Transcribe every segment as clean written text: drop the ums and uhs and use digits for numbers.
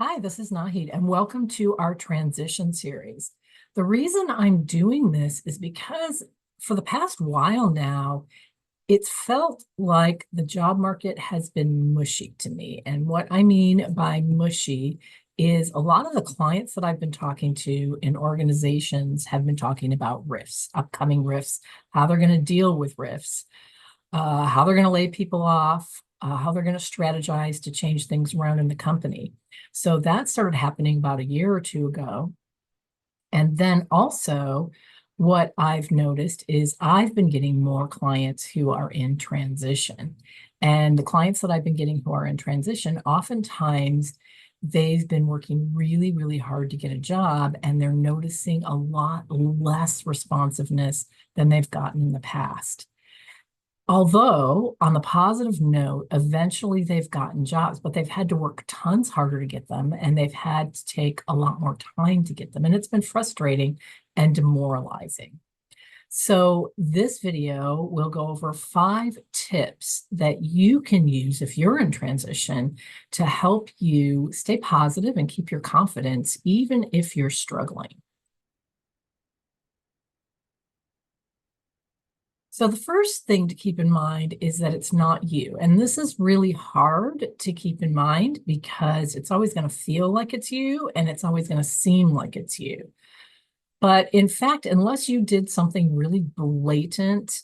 Hi, this is Nahid, and welcome to our transition series. The reason I'm doing this is because for the past while now, it's felt like the job market has been mushy to me. And what I mean by mushy is a lot of the clients that I've been talking to in organizations have been talking about rifts, upcoming rifts, how they're going to deal with rifts, how they're going to lay people off, how they're going to strategize to change things around in the company. So that started happening about a year or two ago. And then also, what I've noticed is I've been getting more clients who are in transition. And the clients that I've been getting who are in transition, oftentimes they've been working really, really hard to get a job, and they're noticing a lot less responsiveness than they've gotten in the past. Although, on the positive note, eventually they've gotten jobs, but they've had to work tons harder to get them, and they've had to take a lot more time to get them. And it's been frustrating and demoralizing. So this video will go over 5 tips that you can use if you're in transition to help you stay positive and keep your confidence, even if you're struggling. So the first thing to keep in mind is that it's not you. And this is really hard to keep in mind because it's always going to feel like it's you and it's always going to seem like it's you. But in fact, unless you did something really blatant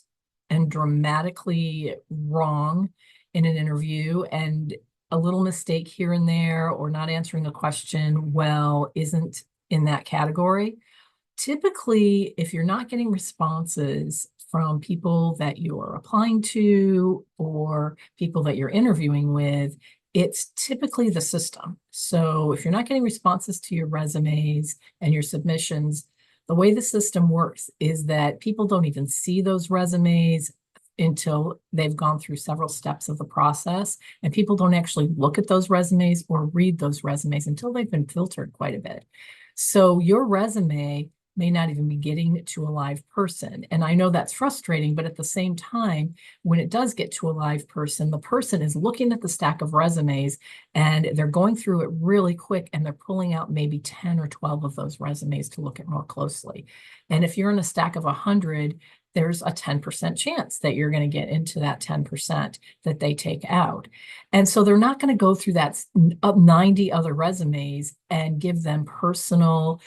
and dramatically wrong in an interview, and a little mistake here and there, or not answering a question well, isn't in that category, typically, if you're not getting responses from people that you're applying to or people that you're interviewing with, it's typically the system. So if you're not getting responses to your resumes and your submissions, the way the system works is that people don't even see those resumes until they've gone through several steps of the process. And people don't actually look at those resumes or read those resumes until they've been filtered quite a bit. So your resume may not even be getting to a live person. And I know that's frustrating, but at the same time, when it does get to a live person, the person is looking at the stack of resumes and they're going through it really quick, and they're pulling out maybe 10 or 12 of those resumes to look at more closely. And if you're in a stack of 100, there's a 10% chance that you're going to get into that 10% that they take out. And so they're not going to go through that 90 other resumes and give them personal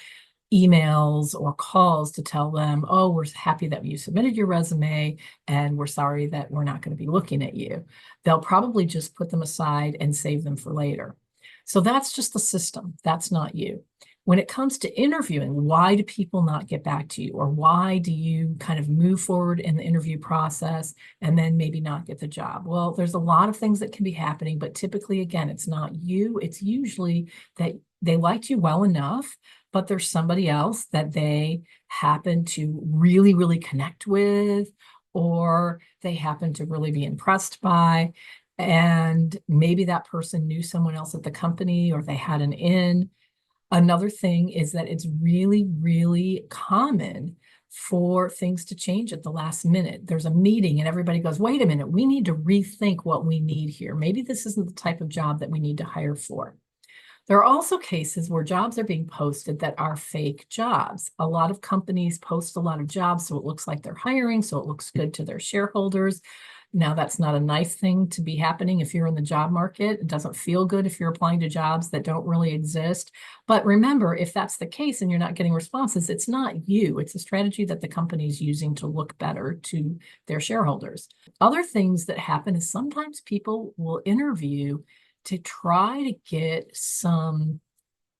emails or calls to tell them, oh, we're happy that you submitted your resume and we're sorry that we're not going to be looking at you. They'll probably just put them aside and save them for later. So that's just the system. That's not you. When it comes to interviewing, why do people not get back to you? Or why do you kind of move forward in the interview process and then maybe not get the job? Well, there's a lot of things that can be happening, but typically, again, it's not you. It's usually that they liked you well enough, but there's somebody else that they happen to really, really connect with, or they happen to really be impressed by. And maybe that person knew someone else at the company, or they had an in. Another thing is that it's really, really common for things to change at the last minute. There's a meeting and everybody goes, wait a minute, we need to rethink what we need here. Maybe this isn't the type of job that we need to hire for. There are also cases where jobs are being posted that are fake jobs. A lot of companies post a lot of jobs, so it looks like they're hiring, so it looks good to their shareholders. Now, that's not a nice thing to be happening if you're in the job market. It doesn't feel good if you're applying to jobs that don't really exist. But remember, if that's the case and you're not getting responses, it's not you. It's a strategy that the company is using to look better to their shareholders. Other things that happen is sometimes people will interview to try to get some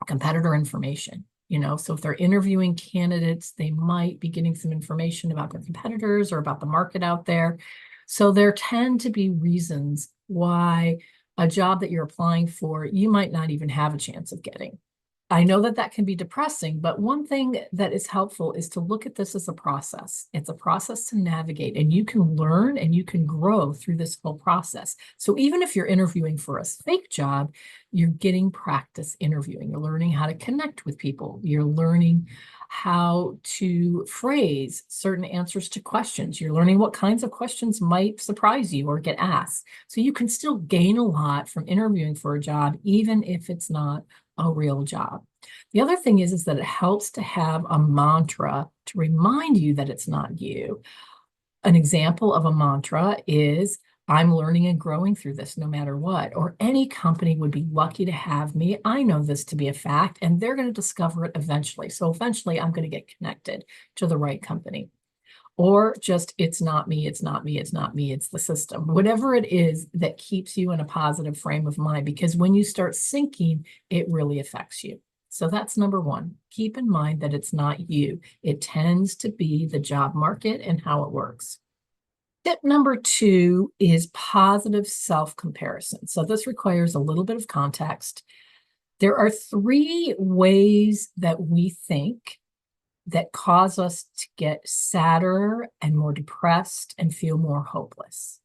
competitor information. So if they're interviewing candidates, they might be getting some information about their competitors or about the market out there. So there tend to be reasons why a job that you're applying for, you might not even have a chance of getting. I know that that can be depressing, but one thing that is helpful is to look at this as a process. It's a process to navigate, and you can learn and you can grow through this whole process. So even if you're interviewing for a fake job, You're getting practice interviewing. You're learning how to connect with people. You're learning how to phrase certain answers to questions. You're learning what kinds of questions might surprise you or get asked. So you can still gain a lot from interviewing for a job, even if it's not a real job. The other thing is that it helps to have a mantra to remind you that it's not you. An example of a mantra is, I'm learning and growing through this no matter what, or any company would be lucky to have me. I know this to be a fact, and they're going to discover it eventually. So eventually I'm going to get connected to the right company. Or just, it's not me, it's not me, it's not me, it's the system. Whatever it is that keeps you in a positive frame of mind, because when you start sinking, it really affects you. So that's number one. Keep in mind that it's not you. It tends to be the job market and how it works. Tip number two is positive self-comparison. So this requires a little bit of context. There are three ways that we think that cause us to get sadder and more depressed and feel more hopeless.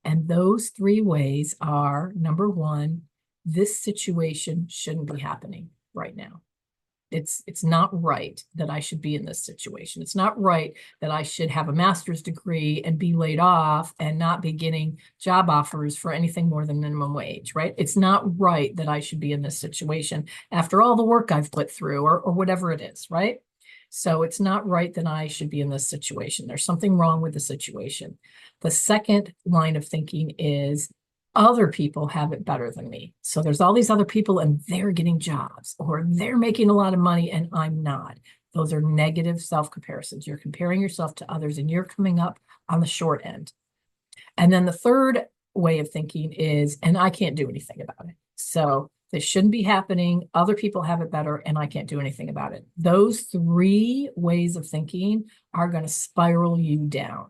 And those three ways are, number one, this situation shouldn't be happening right now. It's not right that I should be in this situation. It's not right that I should have a master's degree and be laid off and not be getting job offers for anything more than minimum wage, right? It's not right that I should be in this situation after all the work I've put through, or whatever it is, right? So it's not right that I should be in this situation. There's something wrong with the situation. The second line of thinking is, other people have it better than me. So there's all these other people and they're getting jobs, or they're making a lot of money and I'm not. Those are negative self-comparisons. You're comparing yourself to others and you're coming up on the short end. And then the third way of thinking is, and I can't do anything about it. So this shouldn't be happening. Other people have it better and I can't do anything about it. Those three ways of thinking are going to spiral you down.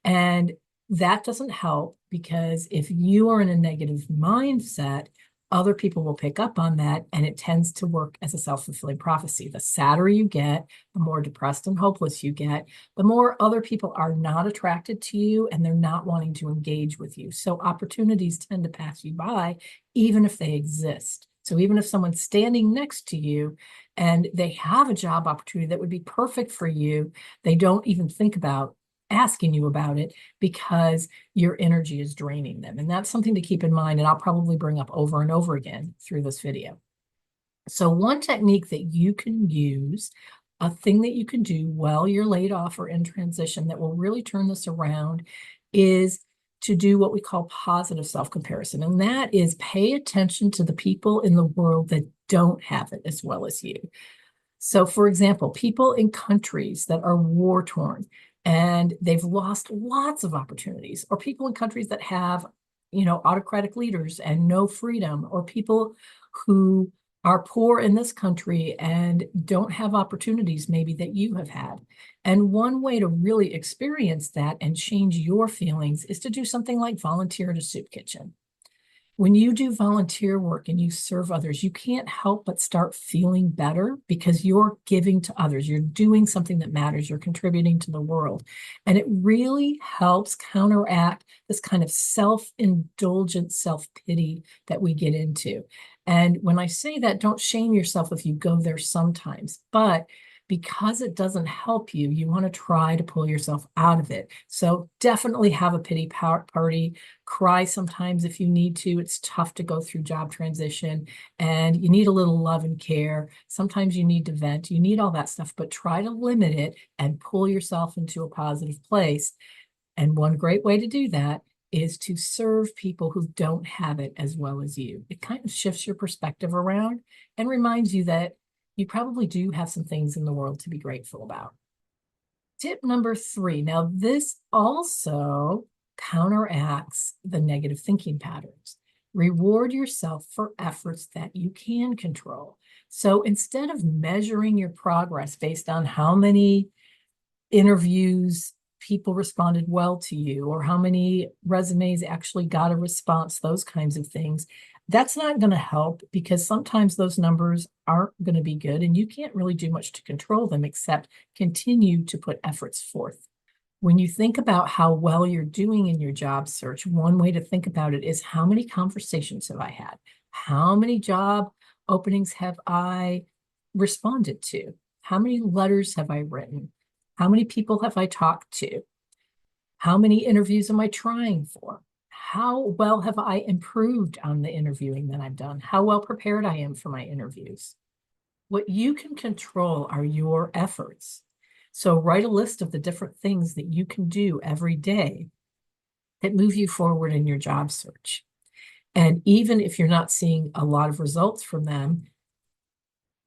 And that doesn't help, because if you are in a negative mindset, other people will pick up on that, and it tends to work as a self-fulfilling prophecy. The sadder you get, the more depressed and hopeless you get, the more other people are not attracted to you and they're not wanting to engage with you. So opportunities tend to pass you by, even if they exist. So even if someone's standing next to you and they have a job opportunity that would be perfect for you, they don't even think about asking you about it because your energy is draining them. And that's something to keep in mind, and I'll probably bring up over and over again through this video. So one technique that you can use, a thing that you can do while you're laid off or in transition that will really turn this around, is to do what we call positive self-comparison. And that is, pay attention to the people in the world that don't have it as well as you. So for example, people in countries that are war-torn and they've lost lots of opportunities, or people in countries that have, autocratic leaders and no freedom, or people who are poor in this country and don't have opportunities maybe that you have had. And one way to really experience that and change your feelings is to do something like volunteer at a soup kitchen. When you do volunteer work and you serve others, you can't help but start feeling better, because you're giving to others. You're doing something that matters. You're contributing to the world. And it really helps counteract this kind of self-indulgent self-pity that we get into. And when I say that, don't shame yourself if you go there sometimes, but because it doesn't help you, you want to try to pull yourself out of it. So definitely have a pity party, cry sometimes if you need to. It's tough to go through job transition and you need a little love and care. Sometimes you need to vent, you need all that stuff, but try to limit it and pull yourself into a positive place. And one great way to do that is to serve people who don't have it as well as you. It kind of shifts your perspective around and reminds you that you probably do have some things in the world to be grateful about. Tip number three. Now, this also counteracts the negative thinking patterns. Reward yourself for efforts that you can control. So instead of measuring your progress based on how many interviews people responded well to you, or how many resumes actually got a response, those kinds of things, that's not going to help, because sometimes those numbers aren't going to be good and you can't really do much to control them except continue to put efforts forth. When you think about how well you're doing in your job search, one way to think about it is, how many conversations have I had? How many job openings have I responded to? How many letters have I written? How many people have I talked to? How many interviews am I trying for? How well have I improved on the interviewing that I've done? How well prepared I am for my interviews? What you can control are your efforts. So write a list of the different things that you can do every day that move you forward in your job search. And even if you're not seeing a lot of results from them,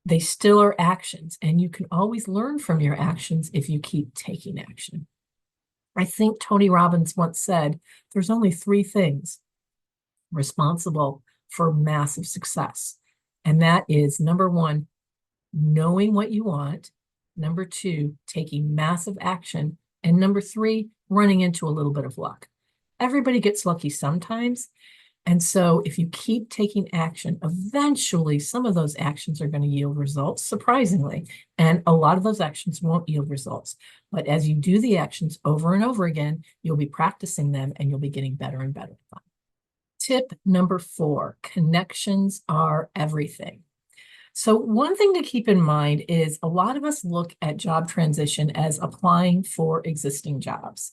they still are actions, and you can always learn from your actions if you keep taking action. I think Tony Robbins once said, there's only three things responsible for massive success. And that is number one, knowing what you want. Number two, taking massive action. And number three, running into a little bit of luck. Everybody gets lucky sometimes. And so if you keep taking action, eventually some of those actions are going to yield results, surprisingly. And a lot of those actions won't yield results. But as you do the actions over and over again, you'll be practicing them and you'll be getting better and better at them. Tip number 4, connections are everything. So one thing to keep in mind is a lot of us look at job transition as applying for existing jobs.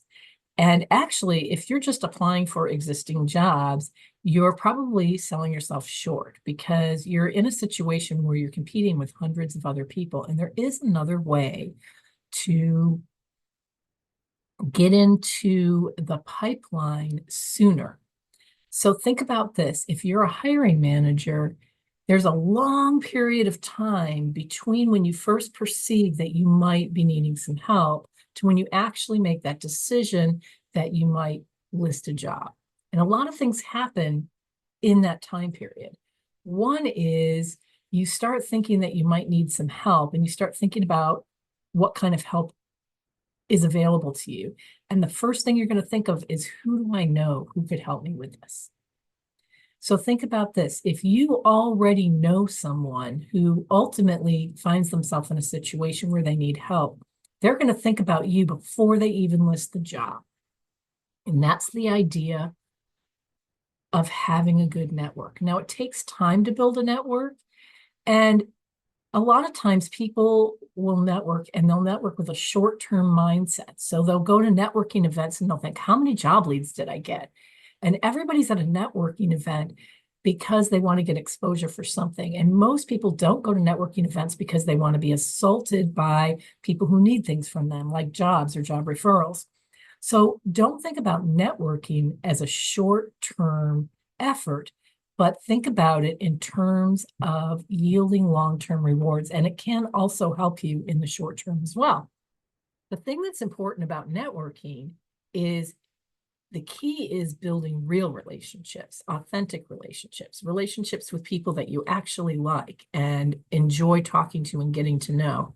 And actually, if you're just applying for existing jobs, you're probably selling yourself short because you're in a situation where you're competing with hundreds of other people. And there is another way to get into the pipeline sooner. So think about this. If you're a hiring manager, there's a long period of time between when you first perceive that you might be needing some help to when you actually make that decision that you might list a job. And a lot of things happen in that time period. One is you start thinking that you might need some help, and you start thinking about what kind of help is available to you. And the first thing you're going to think of is, who do I know who could help me with this? So think about this. If you already know someone who ultimately finds themselves in a situation where they need help, they're going to think about you before they even list the job. And that's the idea of having a good network. Now, it takes time to build a network. And a lot of times people will network, and they'll network with a short-term mindset. So they'll go to networking events and they'll think, how many job leads did I get? And everybody's at a networking event because they want to get exposure for something. And most people don't go to networking events because they want to be assaulted by people who need things from them, like jobs or job referrals. So don't think about networking as a short-term effort, but think about it in terms of yielding long-term rewards. And it can also help you in the short term as well. The thing that's important about networking is the key is building real relationships, authentic relationships, relationships with people that you actually like and enjoy talking to and getting to know.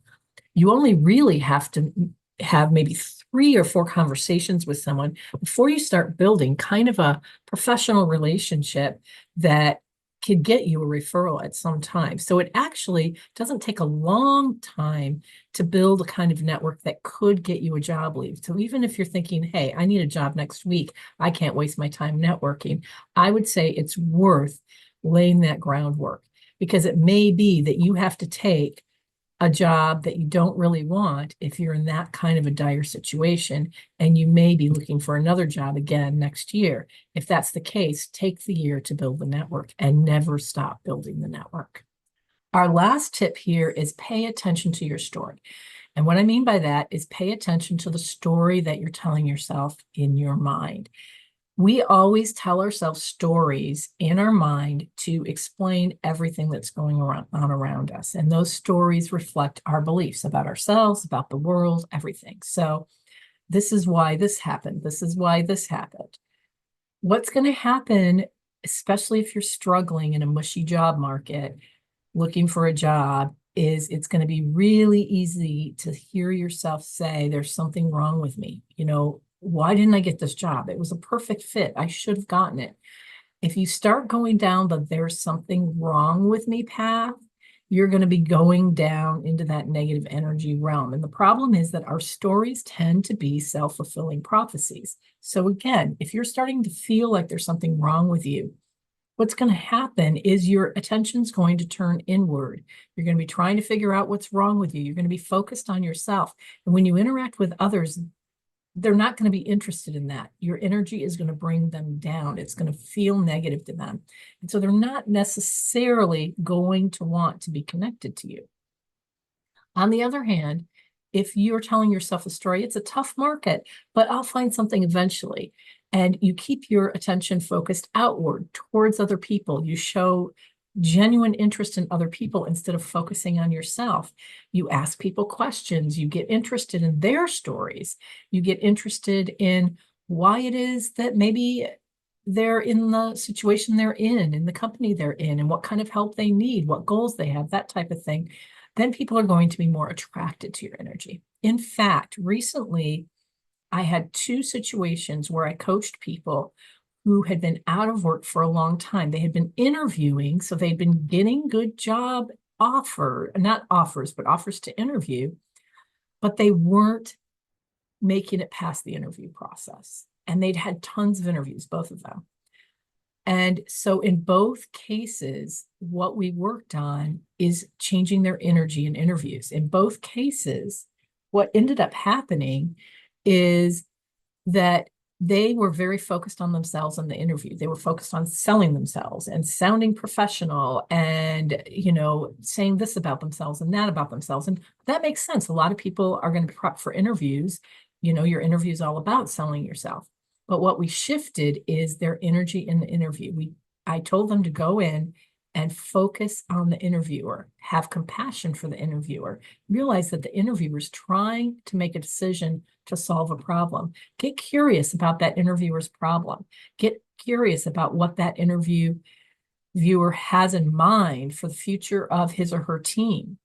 You only really have to have maybe 3 or 4 conversations with someone before you start building kind of a professional relationship that could get you a referral at some time. So it actually doesn't take a long time to build a kind of network that could get you a job lead. So even if you're thinking, hey, I need a job next week, I can't waste my time networking, I would say it's worth laying that groundwork, because it may be that you have to take a job that you don't really want if you're in that kind of a dire situation, and you may be looking for another job again next year. If that's the case, take the year to build the network and never stop building the network. Our last tip here is pay attention to your story. And what I mean by that is pay attention to the story that you're telling yourself in your mind. We always tell ourselves stories in our mind to explain everything that's going on around us. And those stories reflect our beliefs about ourselves, about the world, everything. So this is why this happened. This is why this happened. What's going to happen, especially if you're struggling in a mushy job market, looking for a job, is it's going to be really easy to hear yourself say, there's something wrong with me. Why didn't I get this job? It was a perfect fit. I should have gotten it. If you start going down the there's something wrong with me path, you're going to be going down into that negative energy realm. And the problem is that our stories tend to be self-fulfilling prophecies. So again, if you're starting to feel like there's something wrong with you, what's going to happen is your attention's going to turn inward. You're going to be trying to figure out what's wrong with you. You're going to be focused on yourself. And when you interact with others, they're not going to be interested in that. Your energy is going to bring them down. It's going to feel negative to them. And so they're not necessarily going to want to be connected to you. On the other hand, if you're telling yourself a story, it's a tough market, but I'll find something eventually. And you keep your attention focused outward towards other people. You show genuine interest in other people instead of focusing on yourself. You ask people questions. You get interested in their stories. You get interested in why it is that maybe they're in the situation they're in the company they're in, and what kind of help they need, what goals they have, that type of thing. Then people are going to be more attracted to your energy. In fact, recently, I had two situations where I coached people who had been out of work for a long time. They had been interviewing, so they'd been getting good job not offers, but offers to interview, but they weren't making it past the interview process. And they'd had tons of interviews, both of them. And so in both cases, what we worked on is changing their energy in interviews. In both cases, what ended up happening is that they were very focused on themselves in the interview. They were focused on selling themselves and sounding professional and, saying this about themselves and that about themselves. And that makes sense. A lot of people are going to prep for interviews. Your interview is all about selling yourself. But what we shifted is their energy in the interview. I told them to go in and focus on the interviewer, have compassion for the interviewer, realize that the interviewer is trying to make a decision to solve a problem. Get curious about that interviewer's problem. Get curious about what that viewer has in mind for the future of his or her team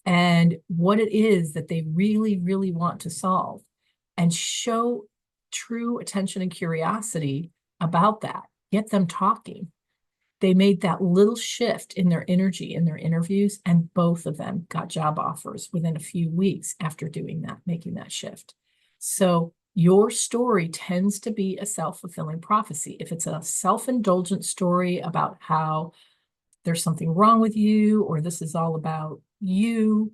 and what it is that they really, really want to solve, and show true attention and curiosity about that. Get them talking. They made that little shift in their energy in their interviews, and both of them got job offers within a few weeks after doing that, making that shift. So your story tends to be a self-fulfilling prophecy. If it's a self-indulgent story about how there's something wrong with you, or this is all about you,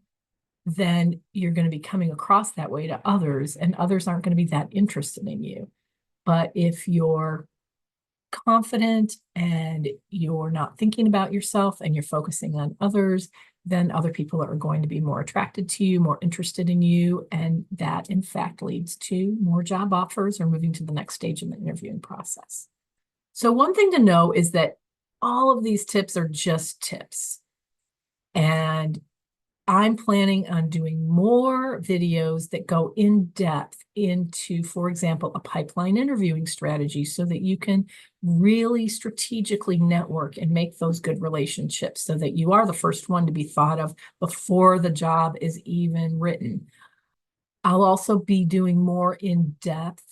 then you're going to be coming across that way to others, and others aren't going to be that interested in you. But if you're confident and you're not thinking about yourself and you're focusing on others, then other people are going to be more attracted to you, more interested in you. And that, in fact, leads to more job offers or moving to the next stage in the interviewing process. So one thing to know is that all of these tips are just tips. And I'm planning on doing more videos that go in depth into, for example, a pipeline interviewing strategy so that you can really strategically network and make those good relationships so that you are the first one to be thought of before the job is even written. I'll also be doing more in-depth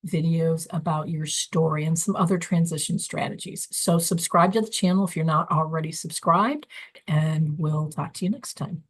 videos about your story and some other transition strategies. So subscribe to the channel if you're not already subscribed, and we'll talk to you next time.